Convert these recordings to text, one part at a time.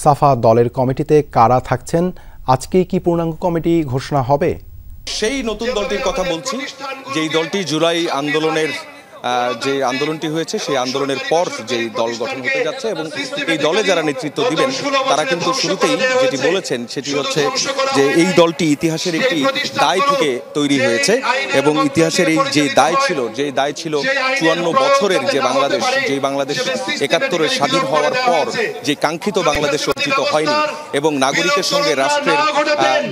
সাফা দলের কমিটিতে কারা থাকছেন, আজকেই কি পূর্ণাঙ্গ কমিটি ঘোষণা হবে? সেই নতুন দলটির কথা বলছি, যেই দলটি জুলাই আন্দোলনের যে আন্দোলনটি হয়েছে সেই আন্দোলনের পর যেই দল গঠন হতে যাচ্ছে এবং এই দলে যারা নেতৃত্ব দিবেন তারা কিন্তু শুরুতেই যেটি বলেছেন সেটি হচ্ছে যে এই দলটি ইতিহাসের একটি দায় থেকে তৈরি হয়েছে এবং ইতিহাসের এই যে দায় ছিল ৫৪ বছরের যে বাংলাদেশ ৭১-এর স্বাধীন হওয়ার পর যে কাঙ্ক্ষিত বাংলাদেশ অর্জিত হয়নি এবং নাগরিকের সঙ্গে রাষ্ট্রের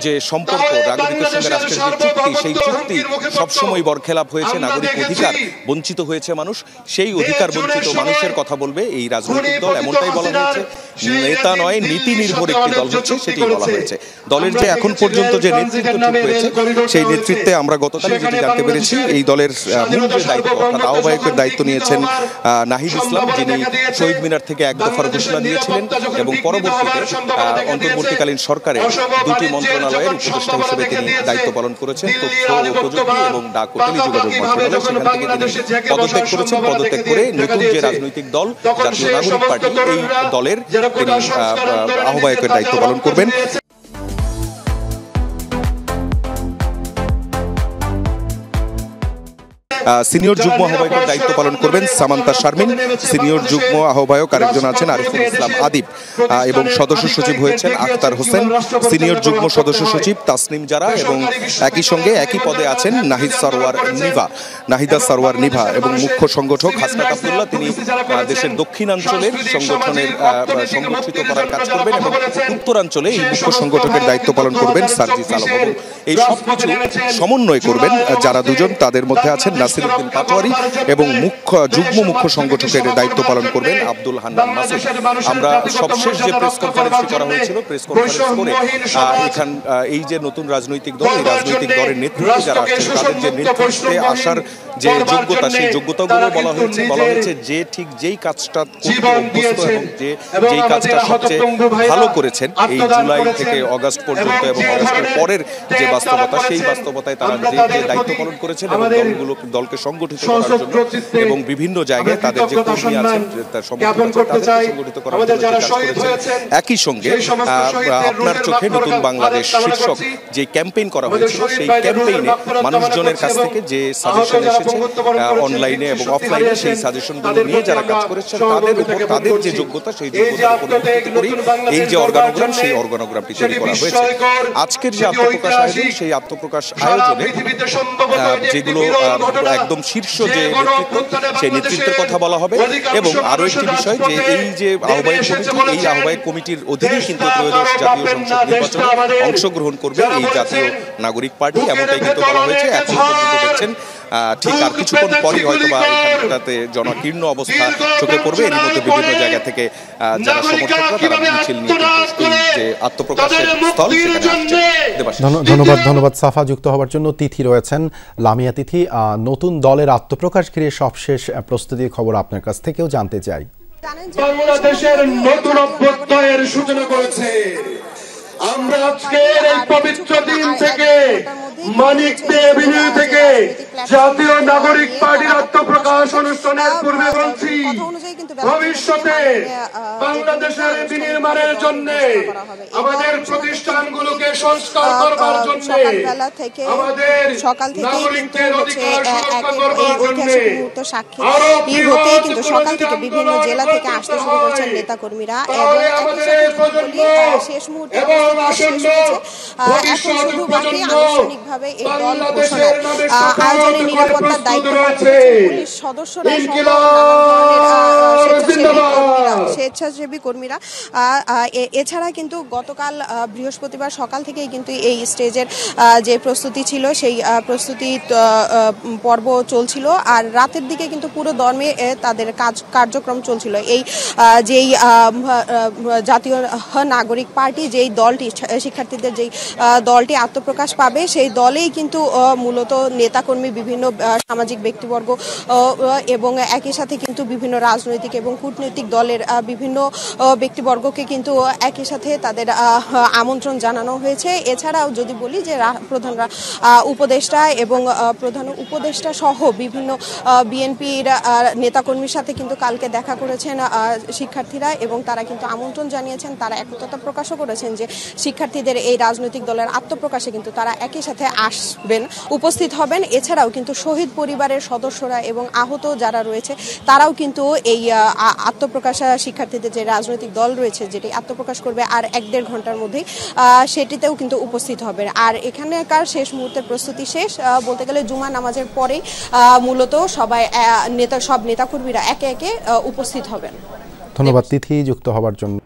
যে সম্পর্ক, নাগরিকের সঙ্গে রাষ্ট্রের যে চুক্তি, সেই চুক্তি সবসময় বরখেলাপ হয়েছে, নাগরিক অধিকার বঞ্চিত হয়েছে মানুষ, সেই অধিকার বঞ্চিত মানুষের কথা বলবে এই রাজনৈতিক দল, এমনটাই বলা হয়েছে। নেতা নয়, নীতি নির্ভর একটি দল হচ্ছে, সেটি বলা হয়েছে। দলের যে এখন পর্যন্ত যে নেতৃত্ব ঠিক হয়েছে সেই নেতৃত্বে আমরা গতকালই যেটি জানতে পেরেছি, এই দলের মূল যে দায়িত্ব অর্থাৎ আহ্বায়কের দায়িত্ব নিয়েছেন নাহিদ ইসলাম, যিনি শহীদ মিনার থেকে এক দফার ঘোষণা দিয়েছিলেন এবং পরবর্তীতে অন্তর্বর্তীকালীন সরকারের দুটি মন্ত্রণালয়ের উপদেষ্টা হিসেবে তিনি দায়িত্ব পালন করেছেন। তথ্য ও প্রযুক্তি এবং ডাক ও টেলিযোগাযোগ মন্ত্রণালয়, সেখান থেকে তিনি পদত্যাগ করেছেন। পদত্যাগ করে নতুন যে রাজনৈতিক দল জাতীয় নাগরিক পার্টি, এই দলের তিনি আহ্বায়কের দায়িত্ব পালন করবেন। সিনিয়র যুগ্ম আহ্বায়কের দায়িত্ব পালন করবেন সামান্তা শারমিন। সিনিয়র যুগ্ম আহ্বায়ক আরেকজন আছেন আরিফুল ইসলাম আদিব এবং সদস্য সচিব হয়েছেন আখতার হোসেন। সিনিয়র যুগ্ম সদস্য সচিব তাসনিম জারা এবং একই সঙ্গে একই পদে আছেন নাহিদা সারওয়ার নিভা এবং মুখ্য সংগঠক হাসনাত আব্দুল্লাহ, তিনি দেশের দক্ষিণাঞ্চলের সংগঠনের সংগঠিত করার কাজ করবেন এবং উত্তরাঞ্চলে এই মুখ্য সংগঠকের দায়িত্ব পালন করবেন সার্জিস আলম এবং এই সবকিছু সমন্বয় করবেন যারা দুজন, তাদের মধ্যে আছেন নাসিরউদ্দিন পাটোয়ারি এবং যুগ্ম মুখ্য সংগঠকের দায়িত্ব পালন করবেন আব্দুল হান্নান মাসুদ। আমরা সবশেষ যে প্রেস কনফারেন্সটি করা হয়েছিল, প্রেস কনফারেন্স করে এই যে নতুন রাজনৈতিক দল, এই রাজনৈতিক দলের নেতৃত্বে যারা আসছেন তাদের যে নেতৃত্বে আসার যে যোগ্যতা, সেই যোগ্যতাগুলো বলা হয়েছে যে ঠিক যেই কাজটা করতে অভ্যস্ত এবং যেই কাজটা সবচেয়ে ভালো করেছেন এই জুলাই থেকে অগাস্ট পর্যন্ত এবং অগাস্টের পরের যে বাস্তবতা, সেই বাস্তবতায় তারা যে দায়িত্ব পালন করেছেন এবং দলকে সংগঠিত করার জন্য এবং বিভিন্ন জায়গায় তাদের যে কর্মী আছেন তার সংগঠিত করার জন্য কাজ করেছেন। একই সঙ্গে আপনার চোখে নতুন বাংলাদেশ শীর্ষক যে ক্যাম্পেইন করা হয়েছিল, সেই ক্যাম্পেইনে মানুষজনের কাছ থেকে যে সাজেশন এসেছে অনলাইনে এবং অফলাইনে, সেই সাজেশনগুলো নিয়ে যারা কাজ করেছেন তাদের যে যোগ্যতা, সেই যোগ্যতার উপর ভিত্তি করে এই যে অর্গানোগ্রাম, সেই অর্গানোগ্রামটি তৈরি করা হয়েছে। আজকের যে আত্মপ্রকাশ আয়োজন, সেই আত্মপ্রকাশ আয়োজনে যেগুলো একদম শীর্ষ যে নেতৃত্ব, সেই নেতৃত্বের কথা বলা হবে এবং আরো একটি বিষয় যে এই যে আহ্বায়ক কমিটির অধীনেই কিন্তু ত্রয়োদশ জাতীয় সংসদ নির্বাচনে অংশগ্রহণ করবে এই জাতীয় নাগরিক পার্টি, এমনটাই কিন্তু বলা হয়েছে। এখন পর্যন্ত দেখছেন ঠিক আর কিছুক্ষণ পরই হয়তো বা এখানটাতে জনাকীর্ণ অবস্থা চোখে পড়বে। এর মধ্যে বিভিন্ন জায়গা থেকে যারা সমর্থকরা তারা মিছিল নিয়ে যে আত্মপ্রকাশের স্থল সেখানে। ধন্যবাদ সাফা, যুক্ত হওয়ার জন্য। তিথি রয়েছেন, লামিয়া তিথি, নতুন দলের আত্মপ্রকাশ ঘিরে সবশেষ প্রস্তুতির খবর আপনার কাছ থেকেও জানতে চাই। বাংলাদেশের নতুন অভ্যুদয়ের সূচনা করেছে। আমরা আজকের এই পবিত্র দিন থেকে মানিক দে এভিনিউ থেকে জাতীয় নাগরিক পার্টির আত্মপ্রকাশ অনুষ্ঠানের পূর্বে বলছি, ভবিষ্যতে বাংলাদেশের বিনির্মাণের জন্য, আমাদের প্রতিষ্ঠানগুলোকে সংস্কার করবার জন্য, আমাদের সকাল থেকে নাগরিকদের অধিকার সুরক্ষা করবার জন্য কিন্তু সকাল থেকে বিভিন্ন জেলা থেকে আসতে শুরু করেছেন নেতা কর্মীরা এবং শেষ মুহূর্তে এখন শুধু বাকি আনুষ্ঠানিকভাবে এই দল ঘোষণার আয়োজনের নিরাপত্তার দায়িত্ব পুলিশ সদস্যরা, স্বেচ্ছাসেবী কর্মীরা। এছাড়া কিন্তু গতকাল বৃহস্পতিবার সকাল থেকেই কিন্তু এই স্টেজের যে প্রস্তুতি ছিল, সেই প্রস্তুতি পর্ব চলছিল আর রাতের দিকে কিন্তু পুরো দমে তাদের কার্যক্রম চলছিল। এই যেই জাতীয় নাগরিক পার্টি, যেই দলটি শিক্ষার্থীদের যেই দলটি আত্মপ্রকাশ পাবে, সেই দলেই কিন্তু মূলত নেতাকর্মী, বিভিন্ন সামাজিক ব্যক্তিবর্গ এবং একই সাথে কিন্তু বিভিন্ন রাজনৈতিক এবং কূটনৈতিক দলের বিভিন্ন ব্যক্তিবর্গকে কিন্তু একই সাথে তাদের আমন্ত্রণ জানানো হয়েছে। এছাড়াও যদি বলি যে প্রধান উপদেষ্টা এবং প্রধান উপদেষ্টা সহ বিভিন্ন বিএনপির নেতাকর্মীর সাথে কিন্তু কালকে দেখা করেছেন শিক্ষার্থীরা এবং তারা কিন্তু আমন্ত্রণ জানিয়েছেন, তারা একতা প্রকাশও করেছেন যে শিক্ষার্থীদের এই রাজনৈতিক দলের আত্মপ্রকাশে কিন্তু তারা একই সাথে আসবেন, উপস্থিত হবেন। এছাড়াও কিন্তু শহীদ পরিবারের সদস্যরা এবং আহত যারা রয়েছে তারাও কিন্তু এই আত্মপ্রকাশ শিক্ষার্থীদের যে রাজনৈতিক দল রয়েছে যেটি আত্মপ্রকাশ করবে আর 1-1.5 ঘন্টার মধ্যেই সেটিতেও কিন্তু উপস্থিত হবে। আর এখানকার শেষ মুহূর্তের প্রস্তুতি শেষ বলতে গেলে জুমা নামাজের পরেই মূলত সব নেতাকর্মীরা একে একে উপস্থিত হবেন। ধন্যবাদ তিথি যুক্ত হবার জন্য।